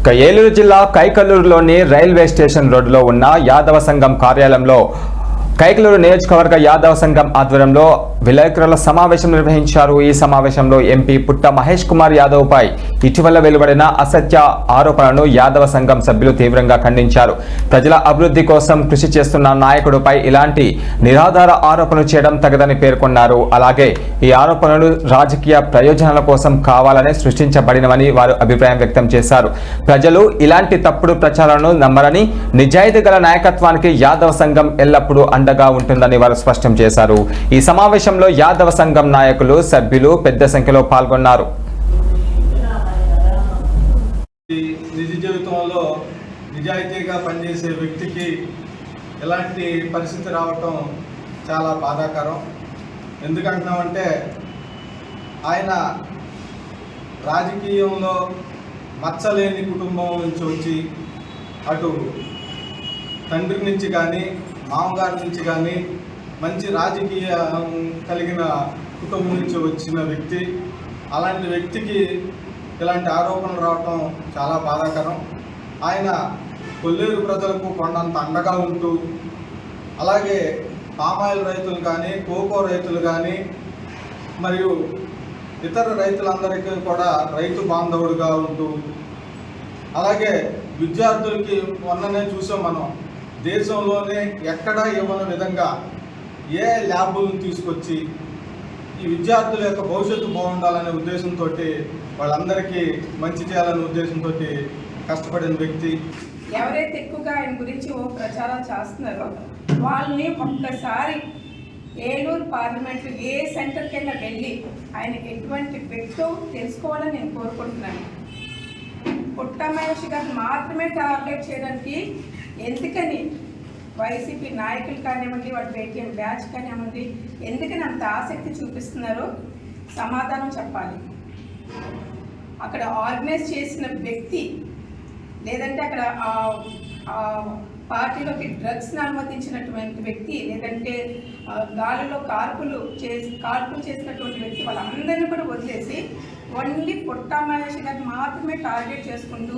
ఏలూరు జిల్లా కైకలూరులోని railway station రోడ్డులో ఉన్న యాదవ సంఘం కార్యాలయంలో కైకలూరు నియోజకవర్గ యాదవ సంఘం ఆధ్వర్యంలో విలేకరుల సమావేశం నిర్వహించారు. ఈ సమావేశంలో ఎంపీ పుట్ట మహేష్ కుమార్ యాదవ్ పై ఇటీవల వెలువడిన అసత్య ఆరోపణలను యాదవ సంఘం సభ్యులు తీవ్రంగా ఖండించారు. ప్రజల అభివృద్ధి కోసం కృషి చేస్తున్న నాయకుడిపై ఇలాంటి నిరాధార ఆరోపణలు చేయడం తగదని పేర్కొన్నారు. అలాగే ఈ ఆరోపణలు రాజకీయ ప్రయోజనాల కోసం కావాలనే సృష్టించబడినవని వారు అభిప్రాయం వ్యక్తం చేశారు. ప్రజలు ఇలాంటి తప్పుడు ప్రచారాలను నమ్మరని, నిజాయితీ గల నాయకత్వానికి యాదవ సంఘం ఎల్లప్పుడూ అండగా ఉంటుందని వారు స్పష్టం చేశారు. ఈ సమావేశంలో యాదవ సంఘం నాయకులు, సభ్యులు పెద్ద సంఖ్యలో పాల్గొన్నారు. నిజ జీవితంలో నిజాయితీగా పనిచేసే వ్యక్తికి ఎలాంటి పరిస్థితి రావటం చాలా బాధాకరం. ఎందుకంటున్నామంటే ఆయన రాజకీయంలో మచ్చలేని కుటుంబం నుంచి వచ్చి అటు తండ్రి నుంచి కానీ మామగారి నుంచి కానీ మంచి రాజకీయ కలిగిన కుటుంబం నుంచి వచ్చిన వ్యక్తి. అలాంటి వ్యక్తికి ఇలాంటి ఆరోపణలు రావటం చాలా బాధాకరం. ఆయన కొల్లేరు ప్రజలకు కొండంత అండగా ఉంటూ, అలాగే పామాయిల్ రైతులు కానీ, కోకో రైతులు కానీ, మరియు ఇతర రైతులందరికీ కూడా రైతు బాంధవుడిగా ఉంటూ, అలాగే విద్యార్థులకి మొన్ననే చూసాం మనం, దేశంలోనే ఎక్కడా ఇవ్వని విధంగా ఏ ల్యాబులను తీసుకొచ్చి ఈ విద్యార్థుల యొక్క భవిష్యత్తు బాగుండాలనే ఉద్దేశంతో, వాళ్ళందరికీ మంచి చేయాలనే ఉద్దేశంతో కష్టపడిన వ్యక్తి. ఎవరైతే ఎక్కువగా ఆయన గురించి ప్రచారం చేస్తున్నారో వాళ్ళని ఒక్కసారి ఏలూరు పార్లమెంట్ ఏ సెంటర్కి అయినా వెళ్ళి ఆయన ఎటువంటి వ్యక్తో తెలుసుకోవాలని నేను కోరుకుంటున్నాను. పుట్ట మహేష్ గారు మాత్రమే టార్గెట్ చేయడానికి ఎందుకని వైసీపీ నాయకులు కానివ్వండి, వాటి పేటీఎం బ్యాచ్ కానివ్వండి, ఎందుకని అంత ఆసక్తి చూపిస్తున్నారో సమాధానం చెప్పాలి. అక్కడ ఆర్గనైజ్ చేసిన వ్యక్తి, లేదంటే అక్కడ పార్టీలోకి డ్రగ్స్ని అనుమతించినటువంటి వ్యక్తి, లేదంటే గాలిలో కార్పులు చేసినటువంటి వ్యక్తి, వాళ్ళందరినీ కూడా వదిలేసి ఓన్లీ పుట్ట మహేష్ గారిని మాత్రమే టార్గెట్ చేసుకుంటూ